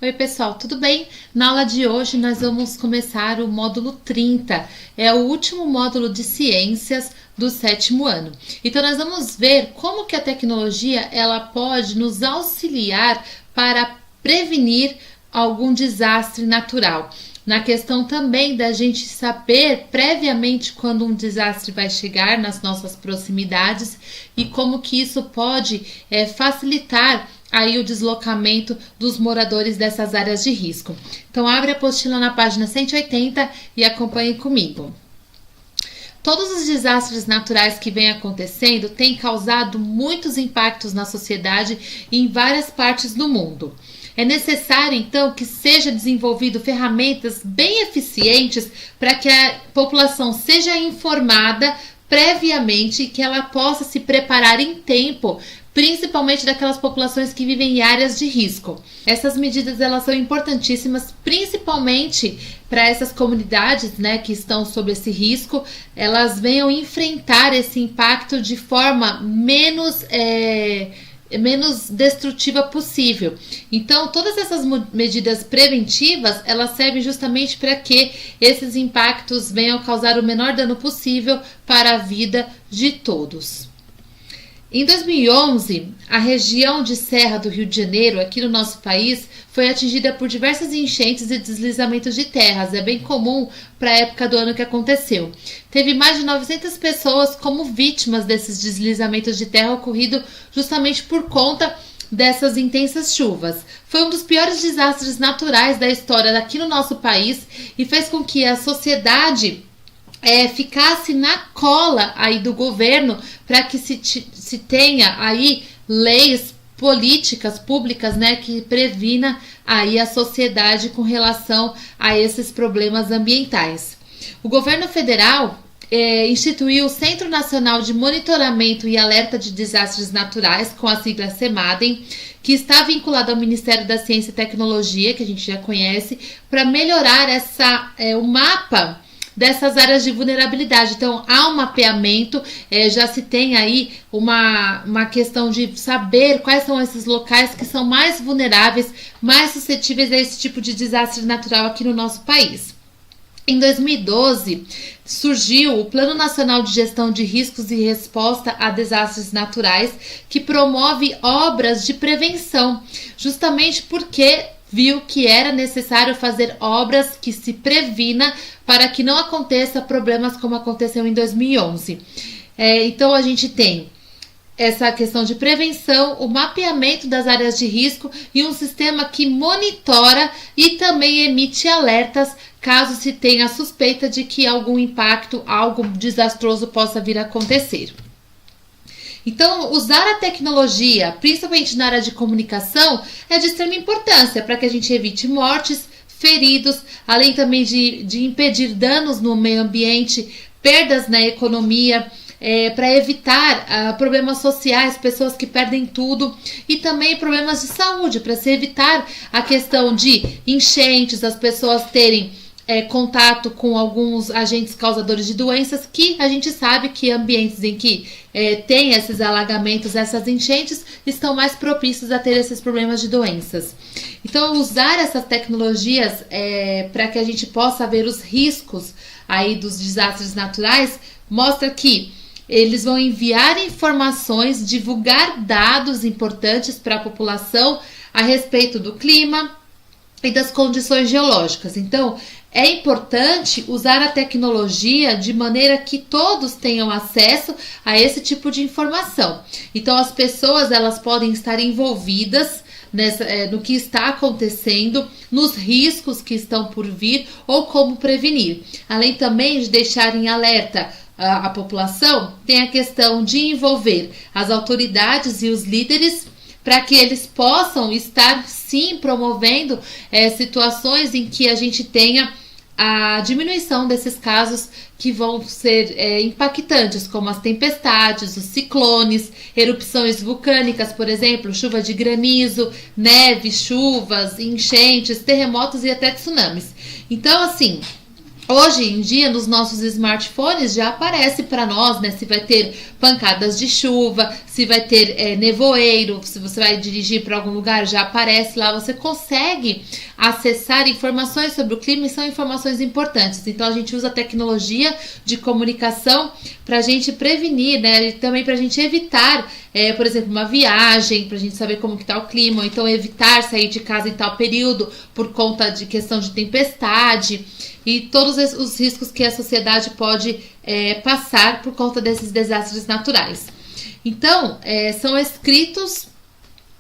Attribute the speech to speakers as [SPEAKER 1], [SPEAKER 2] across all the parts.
[SPEAKER 1] Oi pessoal, tudo bem? Na aula de hoje nós vamos começar o módulo 30, é o último módulo de ciências do sétimo ano. Então nós vamos ver como que a tecnologia ela pode nos auxiliar para prevenir algum desastre natural. Na questão também da gente saber previamente quando um desastre vai chegar nas nossas proximidades e como que isso pode facilitar aí o deslocamento dos moradores dessas áreas de risco. Então abre a apostila na página 180 e acompanhe comigo. Todos os desastres naturais que vêm acontecendo têm causado muitos impactos na sociedade e em várias partes do mundo. É necessário, então, que seja desenvolvido ferramentas bem eficientes para que a população seja informada previamente e que ela possa se preparar em tempo, principalmente daquelas populações que vivem em áreas de risco. Essas medidas elas são importantíssimas, principalmente para essas comunidades, né, que estão sob esse risco, elas venham enfrentar esse impacto de forma menos destrutiva possível. Então, todas essas medidas preventivas, elas servem justamente para que esses impactos venham causar o menor dano possível para a vida de todos. Em 2011, a região de Serra do Rio de Janeiro, aqui no nosso país, foi atingida por diversas enchentes e deslizamentos de terras. É bem comum para a época do ano que aconteceu. Teve mais de 900 pessoas como vítimas desses deslizamentos de terra ocorrido justamente por conta dessas intensas chuvas. Foi um dos piores desastres naturais da história aqui no nosso país e fez com que a sociedade ficasse na cola aí do governo para que se tenha aí leis, políticas públicas, né, que previna aí a sociedade com relação a esses problemas ambientais. O governo federal instituiu o Centro Nacional de Monitoramento e Alerta de Desastres Naturais, com a sigla CEMADEM, que está vinculado ao Ministério da Ciência e Tecnologia, que a gente já conhece, para melhorar o mapa dessas áreas de vulnerabilidade. Então, há um mapeamento, já se tem aí uma questão de saber quais são esses locais que são mais vulneráveis, mais suscetíveis a esse tipo de desastre natural aqui no nosso país. Em 2012, surgiu o Plano Nacional de Gestão de Riscos e Resposta a Desastres Naturais, que promove obras de prevenção, justamente porque viu que era necessário fazer obras que se previna para que não aconteça problemas como aconteceu em 2011. Então a gente tem essa questão de prevenção, o mapeamento das áreas de risco e um sistema que monitora e também emite alertas caso se tenha a suspeita de que algum impacto, algo desastroso possa vir a acontecer. Então, usar a tecnologia, principalmente na área de comunicação, é de extrema importância para que a gente evite mortes, feridos, além também de impedir danos no meio ambiente, perdas na economia, para evitar problemas sociais, pessoas que perdem tudo, e também problemas de saúde, para se evitar a questão de enchentes, as pessoas terem contato com alguns agentes causadores de doenças, que a gente sabe que ambientes em que tem esses alagamentos, essas enchentes, estão mais propícios a ter esses problemas de doenças. Então, usar essas tecnologias para que a gente possa ver os riscos aí dos desastres naturais, mostra que eles vão enviar informações, divulgar dados importantes para a população a respeito do clima e das condições geológicas. Então, é importante usar a tecnologia de maneira que todos tenham acesso a esse tipo de informação. Então, as pessoas elas podem estar envolvidas no que está acontecendo, nos riscos que estão por vir ou como prevenir. Além também de deixar em alerta a população, tem a questão de envolver as autoridades e os líderes para que eles possam estar, sim, promovendo situações em que a gente tenha a diminuição desses casos que vão ser impactantes, como as tempestades, os ciclones, erupções vulcânicas, por exemplo, chuva de granizo, neve, chuvas, enchentes, terremotos e até tsunamis. Então, assim, hoje em dia, nos nossos smartphones, já aparece para nós, né, se vai ter pancadas de chuva, se vai ter nevoeiro, se você vai dirigir para algum lugar, já aparece lá, você consegue acessar informações sobre o clima e são informações importantes. Então a gente usa a tecnologia de comunicação para a gente prevenir, né? E também para a gente evitar, por exemplo, uma viagem, para a gente saber como que está o clima, ou então evitar sair de casa em tal período por conta de questão de tempestade e todos os riscos que a sociedade pode passar por conta desses desastres naturais. Então, são escritos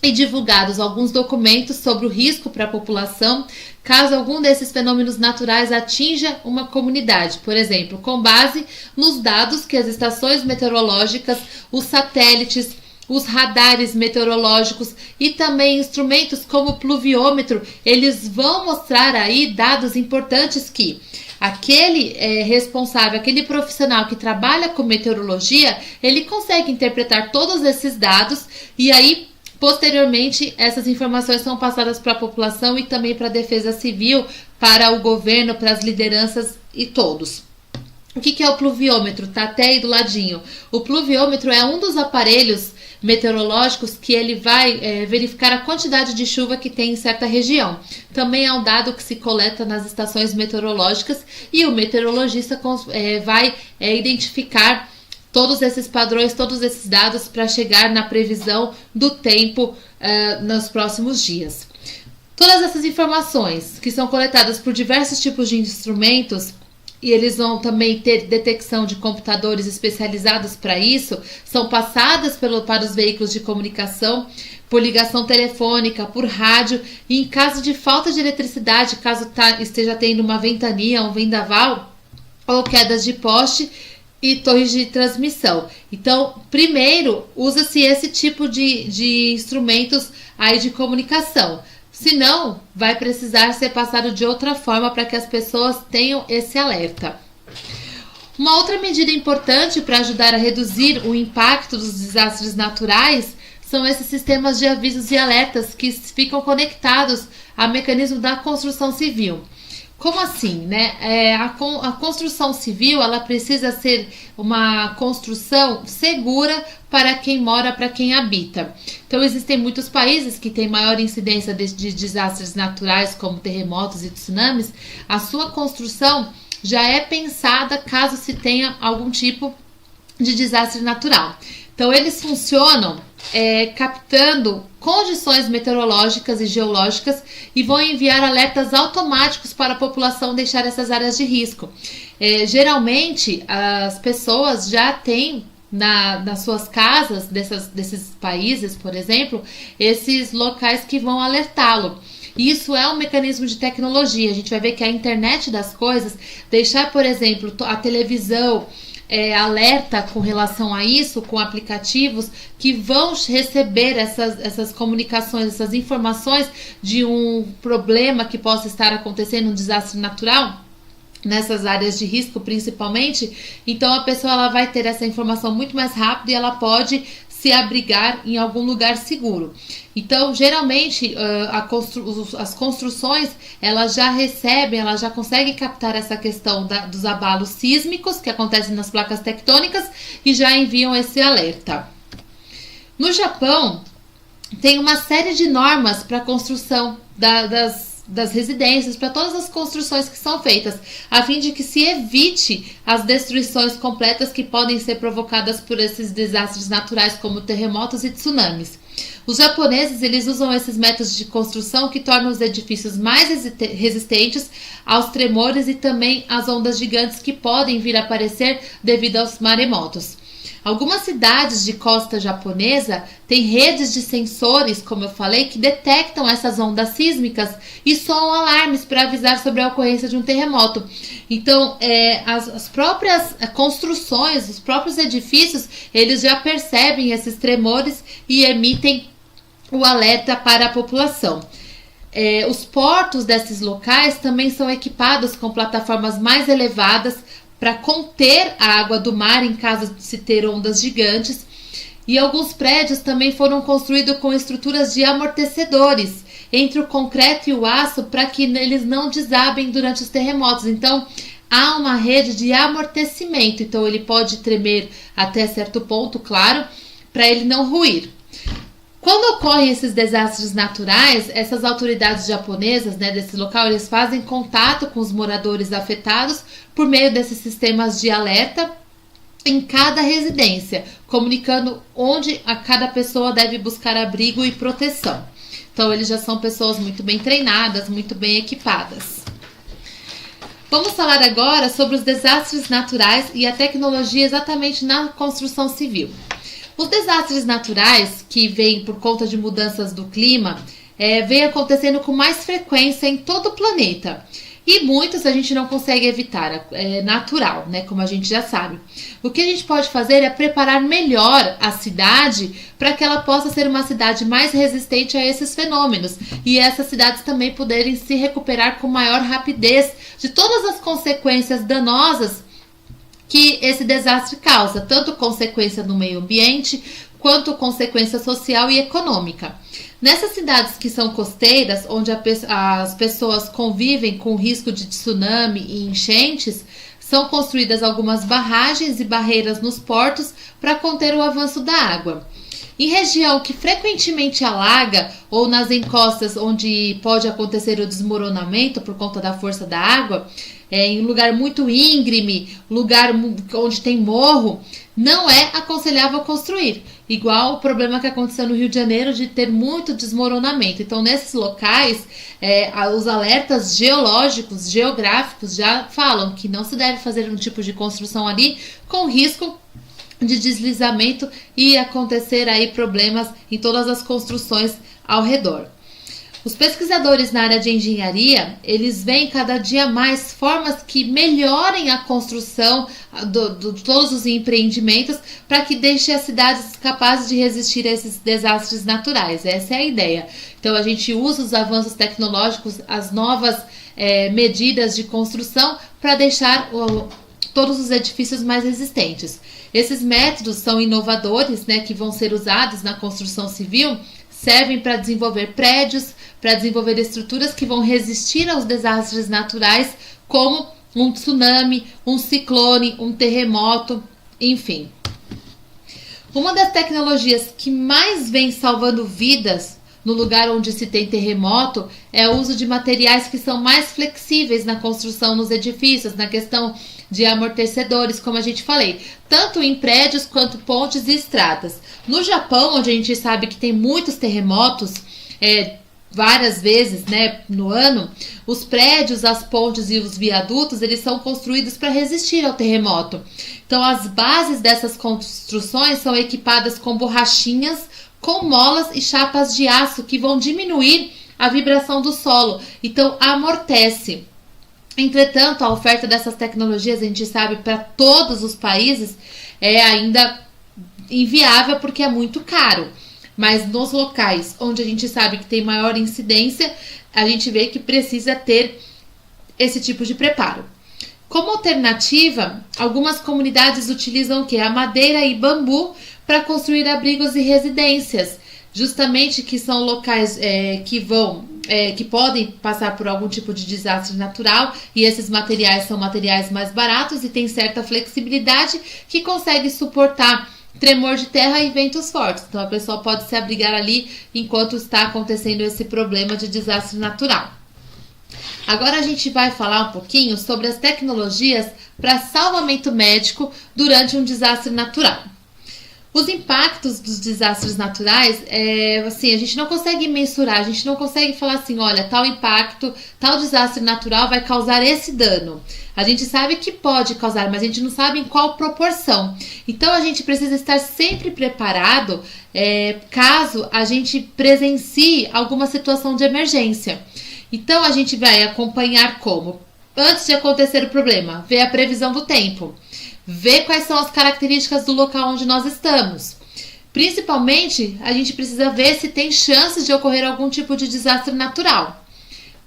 [SPEAKER 1] e divulgados alguns documentos sobre o risco para a população caso algum desses fenômenos naturais atinja uma comunidade. Por exemplo, com base nos dados que as estações meteorológicas, os satélites, os radares meteorológicos e também instrumentos como o pluviômetro, eles vão mostrar aí dados importantes que aquele responsável, aquele profissional que trabalha com meteorologia, ele consegue interpretar todos esses dados e aí, posteriormente, essas informações são passadas para a população e também para a defesa civil, para o governo, para as lideranças e todos. O que é o pluviômetro? Tá até aí do ladinho. O pluviômetro é um dos aparelhos meteorológicos que ele vai verificar a quantidade de chuva que tem em certa região. Também é um dado que se coleta nas estações meteorológicas e o meteorologista vai identificar todos esses padrões, todos esses dados para chegar na previsão do tempo nos próximos dias. Todas essas informações que são coletadas por diversos tipos de instrumentos e eles vão também ter detecção de computadores especializados para isso, são passadas para os veículos de comunicação, por ligação telefônica, por rádio, e em caso de falta de eletricidade, caso esteja tendo uma ventania, um vendaval, ou quedas de poste e torres de transmissão. Então, primeiro, usa-se esse tipo de instrumentos aí de comunicação. Se não, vai precisar ser passado de outra forma para que as pessoas tenham esse alerta. Uma outra medida importante para ajudar a reduzir o impacto dos desastres naturais são esses sistemas de avisos e alertas que ficam conectados ao mecanismo da construção civil. Como assim, né? A construção civil, ela precisa ser uma construção segura para quem mora, para quem habita. Então, existem muitos países que têm maior incidência de desastres naturais, como terremotos e tsunamis. A sua construção já é pensada caso se tenha algum tipo de desastre natural. Então, eles funcionam captando condições meteorológicas e geológicas e vão enviar alertas automáticos para a população deixar essas áreas de risco. Geralmente, as pessoas já têm nas suas casas, desses países, por exemplo, esses locais que vão alertá-lo. Isso é um mecanismo de tecnologia. A gente vai ver que a internet das coisas, deixar, por exemplo, a televisão alerta com relação a isso, com aplicativos que vão receber essas comunicações, essas informações de um problema que possa estar acontecendo, um desastre natural, nessas áreas de risco principalmente. Então a pessoa ela vai ter essa informação muito mais rápido e ela pode se abrigar em algum lugar seguro. Então, geralmente, as construções, elas já recebem, elas já conseguem captar essa questão dos abalos sísmicos que acontecem nas placas tectônicas e já enviam esse alerta. No Japão, tem uma série de normas para a construção das residências, para todas as construções que são feitas, a fim de que se evite as destruições completas que podem ser provocadas por esses desastres naturais, como terremotos e tsunamis. Os japoneses, eles usam esses métodos de construção que tornam os edifícios mais resistentes aos tremores e também às ondas gigantes que podem vir a aparecer devido aos maremotos. Algumas cidades de costa japonesa têm redes de sensores, como eu falei, que detectam essas ondas sísmicas e soam alarmes para avisar sobre a ocorrência de um terremoto. Então, as próprias construções, os próprios edifícios, eles já percebem esses tremores e emitem o alerta para a população. Os portos desses locais também são equipados com plataformas mais elevadas para conter a água do mar em caso de se ter ondas gigantes. E alguns prédios também foram construídos com estruturas de amortecedores entre o concreto e o aço para que eles não desabem durante os terremotos. Então, há uma rede de amortecimento. Então, ele pode tremer até certo ponto, claro, para ele não ruir. Quando ocorrem esses desastres naturais, essas autoridades japonesas, né, desse local, eles fazem contato com os moradores afetados por meio desses sistemas de alerta em cada residência, comunicando onde a cada pessoa deve buscar abrigo e proteção. Então, eles já são pessoas muito bem treinadas, muito bem equipadas. Vamos falar agora sobre os desastres naturais e a tecnologia exatamente na construção civil. Os desastres naturais, que vêm por conta de mudanças do clima, vêm acontecendo com mais frequência em todo o planeta. E muitos a gente não consegue evitar, é natural, né? Como a gente já sabe. O que a gente pode fazer é preparar melhor a cidade para que ela possa ser uma cidade mais resistente a esses fenômenos. E essas cidades também poderem se recuperar com maior rapidez de todas as consequências danosas que esse desastre causa, tanto consequência no meio ambiente, quanto consequência social e econômica. Nessas cidades que são costeiras, onde as pessoas convivem com o risco de tsunami e enchentes, são construídas algumas barragens e barreiras nos portos para conter o avanço da água. Em região que frequentemente alaga ou nas encostas onde pode acontecer o desmoronamento por conta da força da água, em lugar muito íngreme, lugar onde tem morro, não é aconselhável construir. Igual o problema que aconteceu no Rio de Janeiro de ter muito desmoronamento. Então, nesses locais, os alertas geológicos, geográficos já falam que não se deve fazer um tipo de construção ali com risco de deslizamento e acontecer aí problemas em todas as construções ao redor. Os pesquisadores na área de engenharia, eles veem cada dia mais formas que melhorem a construção de todos os empreendimentos para que deixe as cidades capazes de resistir a esses desastres naturais. Essa é a ideia. Então, a gente usa os avanços tecnológicos, as novas medidas de construção para deixar todos os edifícios mais resistentes. Esses métodos são inovadores, né, que vão ser usados na construção civil, servem para desenvolver prédios, para desenvolver estruturas que vão resistir aos desastres naturais, como um tsunami, um ciclone, um terremoto, enfim. Uma das tecnologias que mais vem salvando vidas no lugar onde se tem terremoto é o uso de materiais que são mais flexíveis na construção nos edifícios, na questão de amortecedores, como a gente falei, tanto em prédios quanto pontes e estradas. No Japão, onde a gente sabe que tem muitos terremotos, várias vezes, né, no ano, os prédios, as pontes e os viadutos, eles são construídos para resistir ao terremoto. Então, as bases dessas construções são equipadas com borrachinhas, com molas e chapas de aço que vão diminuir a vibração do solo. Então, amortece. Entretanto, a oferta dessas tecnologias, a gente sabe, para todos os países é ainda inviável porque é muito caro. Mas nos locais onde a gente sabe que tem maior incidência, a gente vê que precisa ter esse tipo de preparo. Como alternativa, algumas comunidades utilizam o quê? A madeira e bambu para construir abrigos e residências, justamente que são locais que podem passar por algum tipo de desastre natural, e esses materiais são materiais mais baratos e têm certa flexibilidade que consegue suportar tremor de terra e ventos fortes. Então a pessoa pode se abrigar ali enquanto está acontecendo esse problema de desastre natural. Agora a gente vai falar um pouquinho sobre as tecnologias para salvamento médico durante um desastre natural. Os impactos dos desastres naturais, assim, a gente não consegue mensurar, a gente não consegue falar assim, olha, tal impacto, tal desastre natural vai causar esse dano. A gente sabe que pode causar, mas a gente não sabe em qual proporção. Então, a gente precisa estar sempre preparado caso a gente presencie alguma situação de emergência. Então, a gente vai acompanhar como? Antes de acontecer o problema, ver a previsão do tempo. Ver quais são as características do local onde nós estamos. Principalmente, a gente precisa ver se tem chances de ocorrer algum tipo de desastre natural.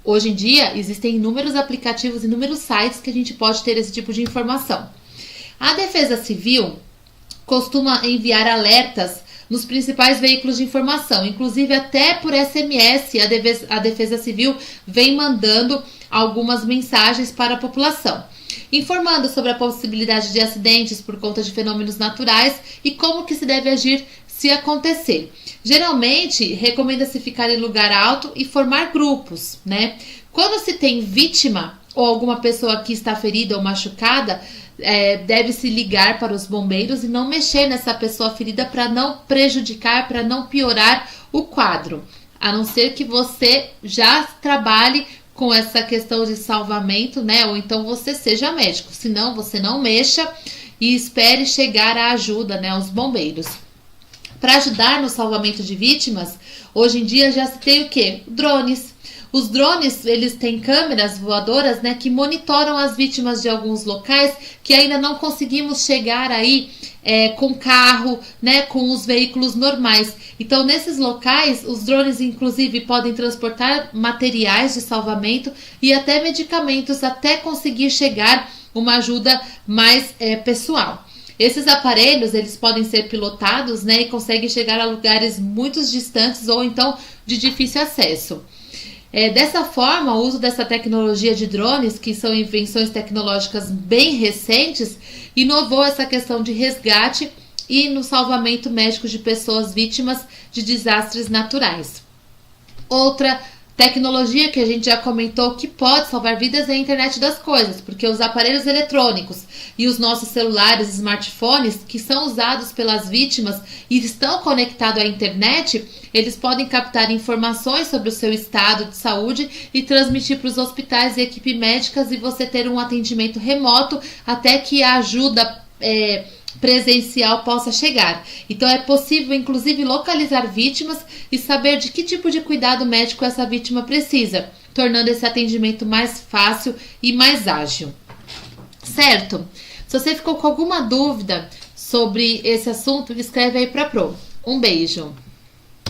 [SPEAKER 1] Hoje em dia, existem inúmeros aplicativos, inúmeros sites que a gente pode ter esse tipo de informação. A Defesa Civil costuma enviar alertas nos principais veículos de informação, inclusive até por SMS, a Defesa Civil vem mandando algumas mensagens para a população, informando sobre a possibilidade de acidentes por conta de fenômenos naturais e como que se deve agir se acontecer. Geralmente, recomenda-se ficar em lugar alto e formar grupos, né? Quando se tem vítima ou alguma pessoa que está ferida ou machucada, deve-se ligar para os bombeiros e não mexer nessa pessoa ferida para não prejudicar, para não piorar o quadro. A não ser que você já trabalhe com essa questão de salvamento, né? Ou então você seja médico. Senão, você não mexa e espere chegar a ajuda, né? Os bombeiros. Para ajudar no salvamento de vítimas, hoje em dia já se tem o quê? Drones. Os drones, eles têm câmeras voadoras, né, que monitoram as vítimas de alguns locais que ainda não conseguimos chegar aí com carro, né, com os veículos normais. Então, nesses locais, os drones, inclusive, podem transportar materiais de salvamento e até medicamentos até conseguir chegar uma ajuda mais pessoal. Esses aparelhos, eles podem ser pilotados, né, e conseguem chegar a lugares muito distantes ou então de difícil acesso. Dessa forma, o uso dessa tecnologia de drones, que são invenções tecnológicas bem recentes, inovou essa questão de resgate e no salvamento médico de pessoas vítimas de desastres naturais. Outra tecnologia que a gente já comentou que pode salvar vidas é a internet das coisas, porque os aparelhos eletrônicos e os nossos celulares e smartphones, que são usados pelas vítimas e estão conectados à internet, eles podem captar informações sobre o seu estado de saúde e transmitir para os hospitais e equipes médicas e você ter um atendimento remoto até que a ajuda presencial possa chegar. Então é possível inclusive localizar vítimas e saber de que tipo de cuidado médico essa vítima precisa, tornando esse atendimento mais fácil e mais ágil. Certo? Se você ficou com alguma dúvida sobre esse assunto, escreve aí para Pro. Um beijo!